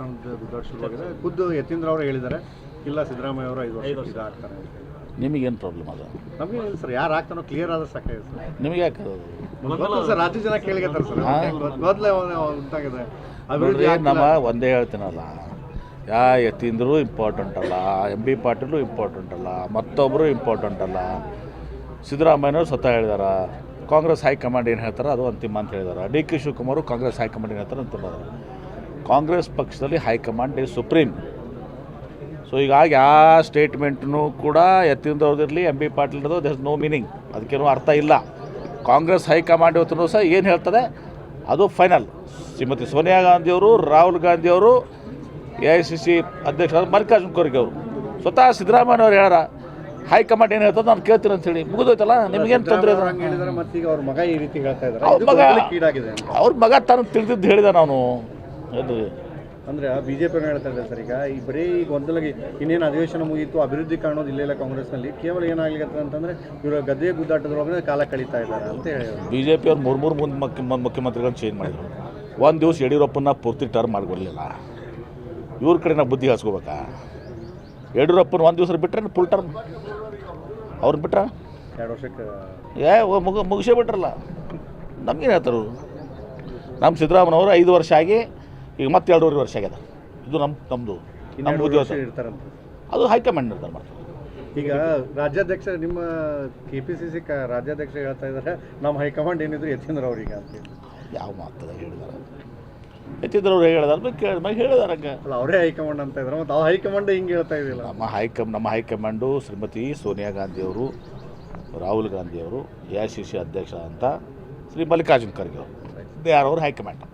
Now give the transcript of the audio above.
ಸ್ಥಾನದ ಗುದ್ದಾಟ ಶುರುವಾಗಿದೆ. ಖುದ್ದು ಯತೀಂದ್ರ ಅವರು ಹೇಳಿದ್ದಾರೆ, ಇಲ್ಲ ಸಿದ್ದರಾಮಯ್ಯ ಅವರು 5 ವರ್ಷ ಇದಾಗ್ತಾರೆ. ನಿಮಗೇನು ಪ್ರಾಬ್ಲಮ್ ಅದು? ನಮಗೆ ಸರ್ ಯಾರು ಆಗ್ತಾನೋ ಕ್ಲಿಯರ್ ಆದ್ರೆ ಸಾಕಾಗಿದೆ ಸರ್. ನಿಮಗೆ ಯಾಕೆ ಸರ್ ರಾಜ್ಯ ಜನ ಕೇಳಿಗೆತ್ತಾರೆ ಸರ್, ಮೊದಲೇ ಉಂಟಾಗಿದೆ ಅಭಿವೃದ್ಧಿ. ನಮ್ಮ ಒಂದೇ ಹೇಳ್ತೀನಲ್ಲ, ಯತೀಂದ್ರೂ ಇಂಪಾರ್ಟೆಂಟ್ ಅಲ್ಲ, MB ಪಾಟೀಲು ಇಂಪಾರ್ಟೆಂಟ್ ಅಲ್ಲ, ಮತ್ತೊಬ್ಬರು ಇಂಪಾರ್ಟೆಂಟ್ ಅಲ್ಲ. ಸಿದ್ದರಾಮಯ್ಯನವರು ಸ್ವತಃ ಹೇಳಿದಾರ, ಕಾಂಗ್ರೆಸ್ ಹೈಕಮಾಂಡ್ ಏನು ಹೇಳ್ತಾರೆ ಅದು ಅಂತಿಮ ಅಂತ ಹೇಳಿದಾರೆ. DK ಶಿವಕುಮಾರು ಕಾಂಗ್ರೆಸ್ ಹೈಕಮಾಂಡ್ ಏನು ಹೇಳ್ತಾರೆ ಅಂತ ಹೇಳಿದಾರೆ. ಕಾಂಗ್ರೆಸ್ ಪಕ್ಷದಲ್ಲಿ ಹೈಕಮಾಂಡ್ ಈಸ್ ಸುಪ್ರೀಂ. ಸೊ ಹೀಗಾಗಿ ಆ ಸ್ಟೇಟ್ಮೆಂಟ್ನು ಕೂಡ ಯತೀಂದ್ರ ಅವ್ರದಿರಲಿ, MB ಪಾಟೀಲ್ರದು ದರ್ ಇಸ್ ನೋ ಮೀನಿಂಗ್, ಅದಕ್ಕೇನು ಅರ್ಥ ಇಲ್ಲ. ಕಾಂಗ್ರೆಸ್ ಹೈಕಮಾಂಡ್ ಇವತ್ತು ಸಹ ಏನು ಹೇಳ್ತದೆ ಅದು ಫೈನಲ್. ಶ್ರೀಮತಿ ಸೋನಿಯಾ ಗಾಂಧಿಯವರು, ರಾಹುಲ್ ಗಾಂಧಿಯವರು, AICC ಅಧ್ಯಕ್ಷರಾದ ಮಲ್ಲಿಕಾರ್ಜುನ ಖರ್ಗೆ ಅವರು, ಸ್ವತಃ ಸಿದ್ದರಾಮಯ್ಯವ್ರು ಹೇಳ್ಯಾರ ಹೈಕಮಾಂಡ್ ಏನು ಹೇಳ್ತದೆ ನಾನು ಕೇಳ್ತೀನಿ ಅಂತೇಳಿ. ಮುಗಿದೋಯ್ತಲ್ಲ, ನಿಮಗೇನು ತೊಂದರೆ? ಅವ್ರ ಮಗ ತಾನು ತಿಳಿದಿದ್ದು ಹೇಳಿದ ನಾನು ಹೇಳ್ರಿ. ಅಂದರೆ BJP ಹೇಳ್ತಾ ಇದ್ದಾರೆ ಸರ್, ಈಗ ಬರೀ ಈಗ ಒಂದಲಗಿ ಇನ್ನೇನು ಅಧಿವೇಶನ ಮುಗಿಯಿತು, ಅಭಿವೃದ್ಧಿ ಕಾಣೋದು ಇಲ್ಲೆಲ್ಲ ಕಾಂಗ್ರೆಸ್ನಲ್ಲಿ. ಕೇವಲ ಏನಾಗ್ಲಿಕ್ಕೆ ಅಂತಂದರೆ ಇವರು ಗದ್ದೆ ಗುದ್ದಾಟದೊಳಗೆ ಕಾಲ ಕಳೀತಾ ಇದ್ದಾರೆ ಅಂತ ಹೇಳಿದ್ರು. BJP ಅವ್ರು ಮೂರು ಮುಖ್ಯಮಂತ್ರಿಗಳನ್ನ ಚೇಂಜ್ ಮಾಡಿದರು. ಒಂದು ದಿವಸ ಯಡಿಯೂರಪ್ಪನ ಪೂರ್ತಿ ಟರ್ಮ್ ಮಾಡಿಕೊಡಲಿಲ್ಲ. ಇವ್ರ ಕಡೆ ನಾವು ಬುದ್ಧಿ ಹಚ್ಕೋಬೇಕಾ? ಯಡಿಯೂರಪ್ಪನ ಒಂದು ದಿವಸ ಬಿಟ್ರೆ ಫುಲ್ ಟರ್ಮ್ ಅವ್ರನ್ನ ಬಿಟ್ರ 2 ವರ್ಷಕ್ಕೆ ಮುಗಿಸೇ ಬಿಟ್ರಲ್ಲ. ನಮಗೇನು ಹೇಳ್ತಾರೆ? ನಮ್ಮ ಸಿದ್ದರಾಮಯ್ಯವರು 5 ವರ್ಷ ಆಗಿ ಈಗ ಮತ್ತೆ 2.5 ವರ್ಷ ಆಗ್ಯದ. ಇದು ನಮ್ಮದು ಇರ್ತಾರಂತ, ಅದು ಹೈಕಮಾಂಡ್ ನಿರ್ಧಾರ ಮಾಡ್ತಾರೆ. ಈಗ ರಾಜ್ಯಾಧ್ಯಕ್ಷ ನಿಮ್ಮ KPCC ರಾಜ್ಯಾಧ್ಯಕ್ಷ ಹೇಳ್ತಾ ಇದ್ದಾರೆ, ನಮ್ಮ ಹೈಕಮಾಂಡ್ ಏನಿದ್ರು ಯತೀಂದ್ರ ಅವ್ರಿಗೆ ಅಂತ. ಯಾವ ಮಾತದ ಹೇಳಿದಾರೆ? ಯತೀಂದ್ರ ಅವ್ರು ಹೇಳಿದಾರೆ ಹೇಳಿದಾರಂಗೆ ಅಲ್ಲ, ಅವರೇ ಹೈಕಮಾಂಡ್ ಅಂತ ಇದ್ದಾರೆ. ಮತ್ತು ಹೈಕಮಾಂಡ್ ಹಿಂಗೆ ಹೇಳ್ತಾ ಇದ್ದಿಲ್ಲ. ನಮ್ಮ ಹೈಕಮಾಂಡು ಶ್ರೀಮತಿ ಸೋನಿಯಾ ಗಾಂಧಿಯವರು, ರಾಹುಲ್ ಗಾಂಧಿಯವರು, AICC ಅಧ್ಯಕ್ಷ ಅಂತ ಶ್ರೀ ಮಲ್ಲಿಕಾರ್ಜುನ ಖರ್ಗೆ ಅವರು, ಯಾರವರು ಹೈಕಮಾಂಡ್.